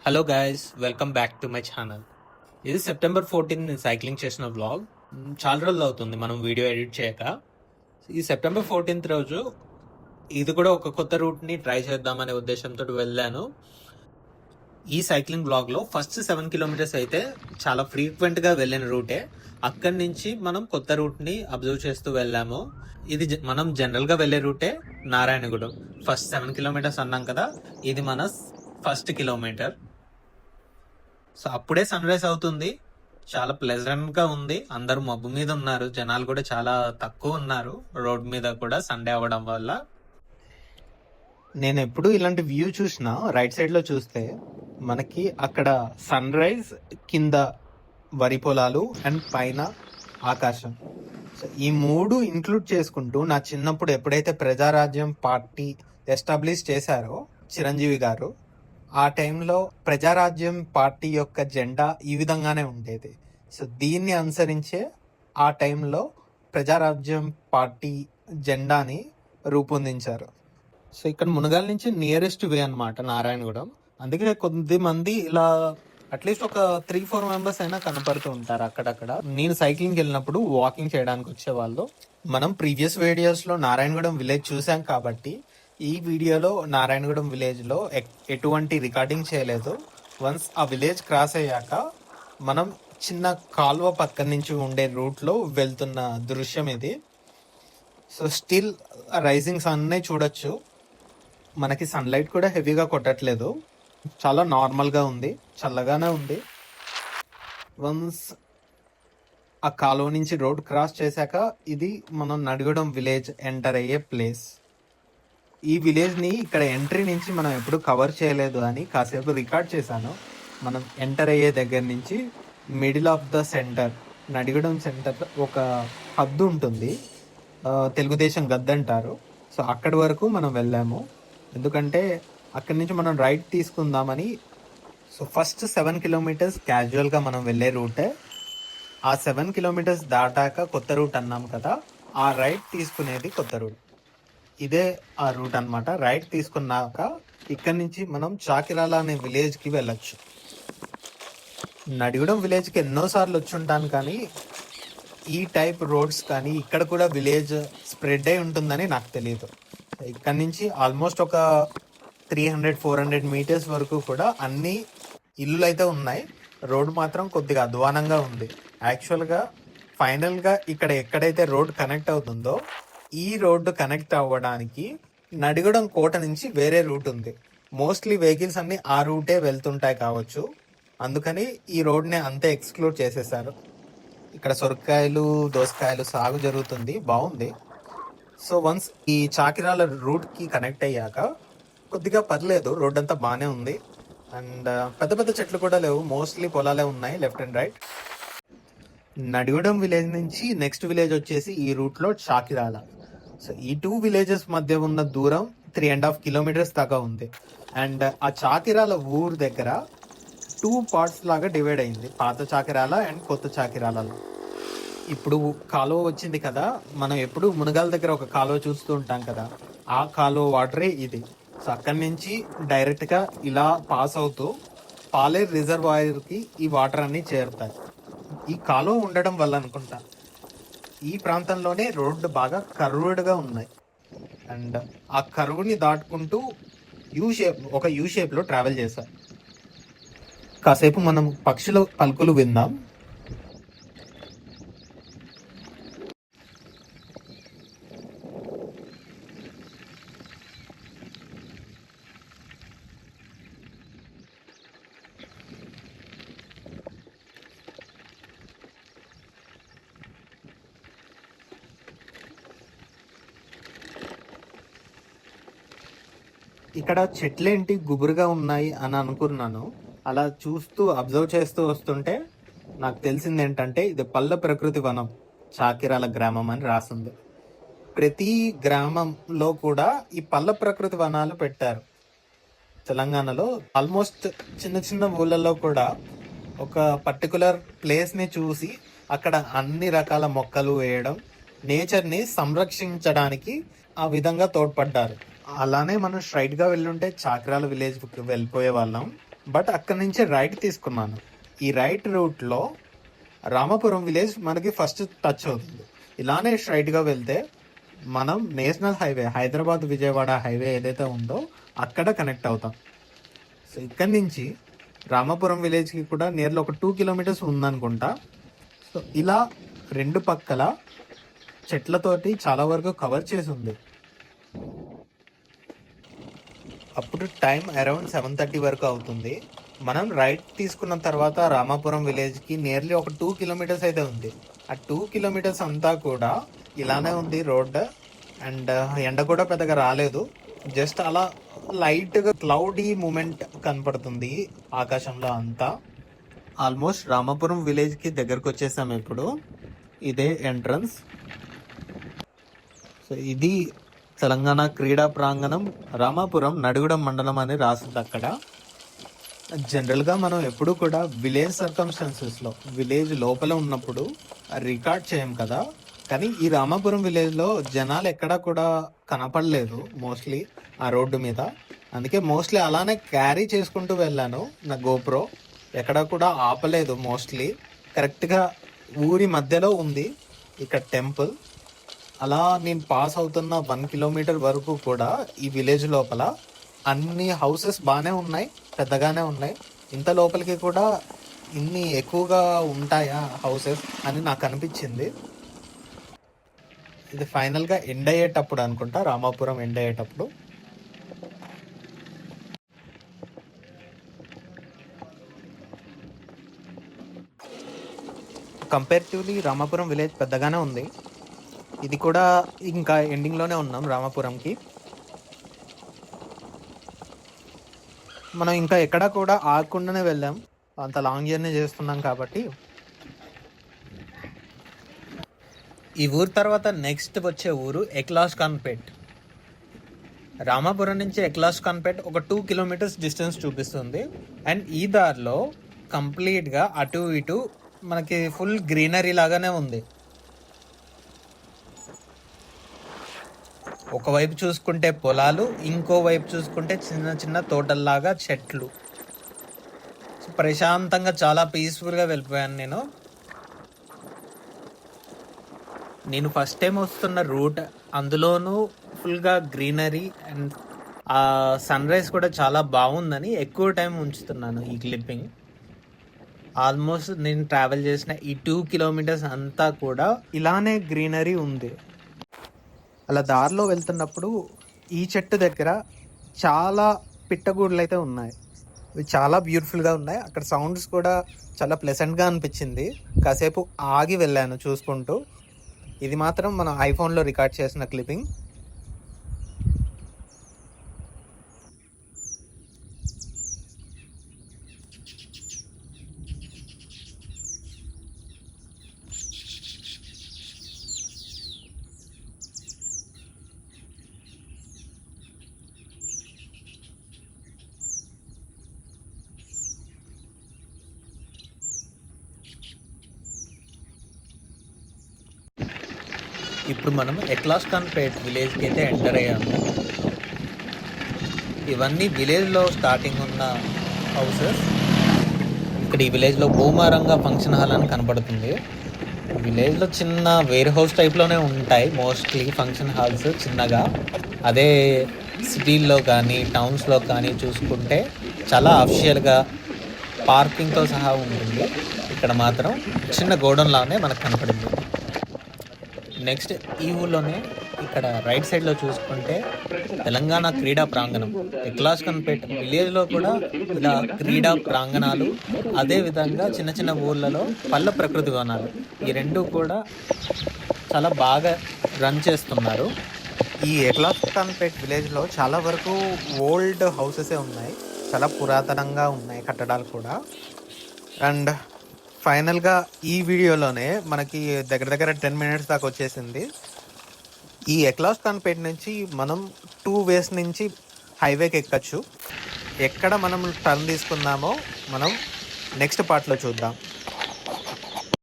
Hello guys, welcome back to my channel. ఇది September 14 నేను cycling చేసిన వ్లాగ్. చాలా రోజులు అవుతుంది మనం వీడియో ఎడిట్ చేయక. ఈ సెప్టెంబర్ 14th రోజు ఇది కూడా ఒక కొత్త రూట్ని ట్రై చేద్దామనే ఉద్దేశంతో వెళ్ళాను. ఈ సైక్లింగ్ బ్లాగ్లో ఫస్ట్ 7 కిలోమీటర్స్ అయితే చాలా ఫ్రీక్వెంట్గా వెళ్ళిన రూటే. అక్కడి నుంచి మనం కొత్త రూట్ని అబ్జర్వ్ చేస్తూ వెళ్ళాము. ఇది మనం జనరల్గా వెళ్ళే రూటే నారాయణగూడెం. ఫస్ట్ 7 కిలోమీటర్స్ అన్నాం కదా, ఇది మన ఫస్ట్ కిలోమీటర్. సో అప్పుడే సన్ రైజ్ అవుతుంది. చాలా ప్లెజెంట్ గా ఉంది. అందరూ మబ్బు మీద ఉన్నారు. జనాలు కూడా చాలా తక్కువ ఉన్నారు రోడ్ మీద కూడా, సండే అవ్వడం వల్ల. నేను ఎప్పుడు ఇలాంటి వ్యూ చూసినా రైట్ సైడ్ లో చూస్తే మనకి అక్కడ సన్ రైజ్, కింద వరి పొలాలు అండ్ పైన ఆకాశం. సో ఈ మూడు ఇంక్లూడ్ చేసుకుంటూ నా చిన్నప్పుడు ఎప్పుడైతే ప్రజారాజ్యం పార్టీ ఎస్టాబ్లిష్ చేశారో చిరంజీవి గారు, ఆ టైంలో ప్రజారాజ్యం పార్టీ యొక్క జెండా ఈ విధంగానే ఉండేది. సో దీన్ని అనుసరించే ఆ టైంలో ప్రజారాజ్యం పార్టీ జెండాని రూపొందించారు. సో ఇక్కడ మునగాల నుంచి నియరెస్ట్ వే అనమాట నారాయణగూడెం. అందుకే కొద్దిమంది ఇలా అట్లీస్ట్ ఒక 3-4 మెంబర్స్ అయినా కనపడుతూ ఉంటారు అక్కడక్కడ. నేను సైక్లింగ్ వెళ్ళినప్పుడు వాకింగ్ చేయడానికి వచ్చేవాళ్ళు. మనం ప్రీవియస్ వీడియోస్ లో నారాయణగూడెం విలేజ్ చూసాం కాబట్టి ఈ వీడియోలో నారాయణగూడెం విలేజ్ లో ఎటువంటి రికార్డింగ్ చేయలేదు. వన్స్ ఆ విలేజ్ క్రాస్ అయ్యాక మనం చిన్న కాలువ పక్క నుంచి ఉండే రూట్ లో వెళ్తున్న దృశ్యం ఇది. సో స్టిల్ రైజింగ్ సన్ నే చూడొచ్చు. మనకి సన్లైట్ కూడా హెవీగా కొట్టట్లేదు, చాలా నార్మల్ గా ఉంది, చల్లగానే ఉంది. వన్స్ ఆ కాలువ నుంచి రోడ్ క్రాస్ చేశాక ఇది మనం నడిగూడెం విలేజ్ ఎంటర్ అయ్యే ప్లేస్. ఈ విలేజ్ని ఇక్కడ ఎంట్రీ నుంచి మనం ఎప్పుడు కవర్ చేయలేదు అని కాసేపు రికార్డ్ చేశాను. మనం ఎంటర్ అయ్యే దగ్గర నుంచి middle of the centre, Nadigudem centre ఒక హద్దు ఉంటుంది, తెలుగుదేశం గద్ద అంటారు. సో అక్కడి వరకు మనం వెళ్ళాము, ఎందుకంటే అక్కడి నుంచి మనం రైట్ తీసుకుందామని. సో ఫస్ట్ 7 కిలోమీటర్స్ క్యాజువల్గా మనం వెళ్ళే రూటే. ఆ 7 కిలోమీటర్స్ దాటాక కొత్త రూట్ అన్నాం కదా, ఆ రైట్ తీసుకునేది కొత్త రూట్. ఇదే ఆ రూట్ అనమాట. రైట్ తీసుకున్నాక ఇక్కడ నుంచి మనం చాకిరాల అనే విలేజ్ కి వెళ్ళొచ్చు. నడిగూడెం విలేజ్ కి ఎన్నోసార్లు వచ్చి ఉంటాను, కానీ ఈ టైప్ రోడ్స్ కానీ ఇక్కడ కూడా విలేజ్ స్ప్రెడ్ అయి ఉంటుందని నాకు తెలియదు. ఇక్కడ నుంచి ఆల్మోస్ట్ ఒక 300-400 మీటర్స్ వరకు కూడా అన్ని ఇల్లులు అయితే ఉన్నాయి. రోడ్ మాత్రం కొద్దిగా అధ్వానంగా ఉంది. యాక్చువల్గా ఫైనల్గా ఇక్కడ ఎక్కడైతే రోడ్ కనెక్ట్ అవుతుందో ఈ రోడ్డు కనెక్ట్ అవ్వడానికి నడిగూడెం కోట నుంచి వేరే రూట్ ఉంది. మోస్ట్లీ వెహికల్స్ అన్ని ఆ రూటే వెళ్తుంటాయి కావచ్చు, అందుకని ఈ రోడ్ని అంతే ఎక్స్క్లూడ్ చేసేసారు. ఇక్కడ సొరకాయలు, దోసకాయలు సాగు జరుగుతుంది, బాగుంది. సో వన్స్ ఈ చాకిరాల రూట్కి కనెక్ట్ అయ్యాక కొద్దిగా పర్లేదు, రోడ్ అంతా బాగానే ఉంది. అండ్ పెద్ద పెద్ద చెట్లు కూడా లేవు, మోస్ట్లీ పొలాలే ఉన్నాయి left and right. Nadigudem village నుంచి నెక్స్ట్ విలేజ్ వచ్చేసి ఈ రూట్లో చాకిరాల. సో ఈ 2 విలేజెస్ మధ్య ఉన్న దూరం 3.5 కిలోమీటర్స్ దాకా ఉంది. అండ్ ఆ చాకిరాల ఊరు దగ్గర 2 పార్ట్స్ లాగా డివైడ్ అయింది, పాత చాకిరాల అండ్ కొత్త చాకిరాలలో. ఇప్పుడు కాలువ వచ్చింది కదా, మనం ఎప్పుడు మునగాల దగ్గర ఒక కాలువ చూస్తూ ఉంటాం కదా, ఆ కాలువ వాటరే ఇది. సో అక్కడి నుంచి డైరెక్ట్గా ఇలా పాస్ అవుతూ పాలేరు రిజర్వాయర్కి ఈ వాటర్ అన్ని చేరుతాయి. ఈ కాలువ ఉండడం వల్ల అనుకుంటా ఈ ప్రాంతంలోనే రోడ్డు బాగా కర్వ్డ్గా ఉన్నాయి. అండ్ ఆ కర్వ్ని దాటుకుంటూ ఒక యూ షేప్లో ట్రావెల్ చేశాం. కాసేపు మనం పక్షుల పలుకులు విందాం. ఇక్కడ చెట్లేంటి గుబురుగా ఉన్నాయి అని అనుకున్నాను. అలా చూస్తూ అబ్జర్వ్ చేస్తూ వస్తుంటే నాకు తెలిసింది ఏంటంటే ఇది పల్లె ప్రకృతి వనం చాకిరాల గ్రామం అని రాసింది. ప్రతి గ్రామంలో కూడా ఈ పల్లె ప్రకృతి వనాలు పెట్టారు తెలంగాణలో. ఆల్మోస్ట్ చిన్న చిన్న ఊళ్ళల్లో కూడా ఒక పర్టికులర్ ప్లేస్ని చూసి అక్కడ అన్ని రకాల మొక్కలు వేయడం, నేచర్ని సంరక్షించడానికి ఆ విధంగా తోడ్పడ్డారు. అలానే మనం స్ట్రైట్ గా వెళ్ళుంటే చాకిరాల విలేజ్ వెళ్ళిపోయే వాళ్ళం. బట్ అక్కడి నుంచి రైట్ తీసుకున్నాను. ఈ రైట్ రూట్లో రామాపురం విలేజ్ మనకి ఫస్ట్ టచ్ అవుతుంది. ఇలానే స్ట్రైట్గా వెళ్తే మనం national highway Hyderabad Vijayawada highway ఏదైతే ఉందో అక్కడ కనెక్ట్ అవుతాం. సో ఇక్కడి నుంచి రామాపురం విలేజ్కి కూడా నియర్లీ ఒక 2 కిలోమీటర్స్ ఉందనుకుంటా. సో ఇలా రెండు పక్కల చెట్లతోటి చాలా వరకు కవర్ చేసి ఉంది. అప్పుడు టైం అరౌండ్ 7:30 వరకు అవుతుంది. మనం రైట్ తీసుకున్న తర్వాత రామాపురం విలేజ్కి నియర్లీ ఒక 2 కిలోమీటర్స్ అయితే ఉంది. ఆ 2 కిలోమీటర్స్ అంతా కూడా ఇలానే ఉంది రోడ్. అండ్ ఎండ కూడా పెద్దగా రాలేదు. జస్ట్ అలా లైట్గా క్లౌడీ మూమెంట్ కనపడుతుంది ఆకాశంలో అంతా. ఆల్మోస్ట్ రామాపురం విలేజ్కి దగ్గరకు వచ్చేసాం ఇప్పుడు. ఇదే ఎంట్రన్స్. సో ఇది తెలంగాణ క్రీడా ప్రాంగణం రామాపురం నడుగుడం మండలం అని రాసింది అక్కడ. జనరల్గా మనం ఎప్పుడు కూడా విలేజ్ సర్కమ్స్టాన్సెస్లో విలేజ్ లోపల ఉన్నప్పుడు రికార్డ్ చేయం కదా. కానీ ఈ రామాపురం విలేజ్లో జనాలు ఎక్కడా కూడా కనపడలేదు మోస్ట్లీ ఆ రోడ్డు మీద. అందుకే మోస్ట్లీ అలానే క్యారీ చేసుకుంటూ వెళ్ళాను నా గోప్రో. ఎక్కడా కూడా ఆపలేదు మోస్ట్లీ. కరెక్ట్గా ఊరి మధ్యలో ఉంది ఇక్కడ టెంపుల్. అలా నేను పాస్ అవుతున్న 1 కిలోమీటర్ వరకు కూడా ఈ విలేజ్ లోపల అన్ని హౌసెస్ బాగానే ఉన్నాయి, పెద్దగానే ఉన్నాయి. ఇంత లోపలికి కూడా ఇన్ని ఎక్కువగా ఉంటాయా హౌసెస్ అని నాకు అనిపించింది. ఇది ఫైనల్గా ఎండ్ అయ్యేటప్పుడు అనుకుంటా, రామాపురం ఎండ్ అయ్యేటప్పుడు. కంపేరిటివ్లీ రామాపురం విలేజ్ పెద్దగానే ఉంది. ఇది కూడా ఇంకా ఎండింగ్లోనే ఉన్నాం రామాపురంకి. మనం ఇంకా ఎక్కడా కూడా ఆగకుండానే వెళ్ళాం, అంత లాంగ్ జర్నీ చేస్తున్నాం కాబట్టి. ఈ ఊరు తర్వాత నెక్స్ట్ వచ్చే ఊరు ఎక్లాస్ ఖాన్పేట్. రామాపురం నుంచి ఎక్లాస్ ఖాన్పేట్ ఒక 2 కిలోమీటర్స్ డిస్టెన్స్ చూపిస్తుంది. అండ్ ఈ దారిలో కంప్లీట్గా అటు ఇటు మనకి ఫుల్ గ్రీనరీ లాగానే ఉంది. ఒకవైపు చూసుకుంటే పొలాలు, ఇంకోవైపు చూసుకుంటే చిన్న చిన్న తోటల్లాగా చెట్లు. ప్రశాంతంగా చాలా పీస్ఫుల్గా వెళ్ళిపోయాను నేను ఫస్ట్ టైం వస్తున్న రూట్, అందులోనూ ఫుల్గా గ్రీనరీ అండ్ ఆ సన్ రైజ్ కూడా చాలా బాగుందని ఎక్కువ టైం ఉంచుతున్నాను ఈ క్లిప్పింగ్. ఆల్మోస్ట్ నేను ట్రావెల్ చేసిన ఈ 2 కిలోమీటర్స్ అంతా కూడా ఇలానే గ్రీనరీ ఉంది. అలా దారిలో వెళ్తున్నప్పుడు ఈ చెట్టు దగ్గర చాలా పిట్టగూడులు అయితే ఉన్నాయి. ఇవి చాలా బ్యూటిఫుల్గా ఉన్నాయి. అక్కడ సౌండ్స్ కూడా చాలా ప్లెజెంట్గా అనిపించింది. కాసేపు ఆగి వెళ్ళాను చూసుకుంటూ. ఇది మాత్రం మన ఐఫోన్లో రికార్డ్ చేసిన క్లిప్పింగ్. ఇప్పుడు మనం ఎక్లాస్ ఖాన్పేట్ విలేజ్కి అయితే ఎంటర్ అయ్యాము. ఇవన్నీ విలేజ్లో స్టార్టింగ్ ఉన్న హౌసెస్. ఇక్కడ ఈ విలేజ్లో భూమారంగా ఫంక్షన్ హాల్ అని కనపడుతుంది. విలేజ్లో చిన్న వేర్ హౌస్ టైప్లోనే ఉంటాయి మోస్ట్లీ ఫంక్షన్ హాల్స్ చిన్నగా. అదే సిటీల్లో కానీ టౌన్స్లో కానీ చూసుకుంటే చాలా అఫిషియల్గా పార్కింగ్తో సహా ఉంటుంది. ఇక్కడ మాత్రం చిన్న గోడౌన్ లానే మనకు కనపడింది. నెక్స్ట్ ఈ ఊళ్ళోనే ఇక్కడ రైట్ సైడ్లో చూసుకుంటే తెలంగాణ క్రీడా ప్రాంగణం. ఎక్లాస్ ఖాన్పేట్ విలేజ్లో కూడా ఇలా క్రీడా ప్రాంగణాలు, అదేవిధంగా చిన్న చిన్న ఊళ్ళలో పల్లె ప్రకృతి వనాలు, ఈ రెండు కూడా చాలా బాగా రన్ చేస్తున్నారు. ఈ ఎక్లాస్ ఖాన్పేట్ విలేజ్లో చాలా వరకు ఓల్డ్ హౌసెసే ఉన్నాయి, చాలా పురాతనంగా ఉన్నాయి కట్టడాలు కూడా. అండ్ ఫైనల్గా ఈ వీడియోలోనే మనకి దగ్గర దగ్గర 10 మినిట్స్ దాకా వచ్చేసింది. ఈ ఎక్లాస్ ఖాన్పేట్ నుంచి మనం 2 వేస్ నుంచి హైవేకి ఎక్కచ్చు. ఎక్కడ మనం టర్న్ తీసుకుందామో మనం నెక్స్ట్ పార్ట్లో చూద్దాం.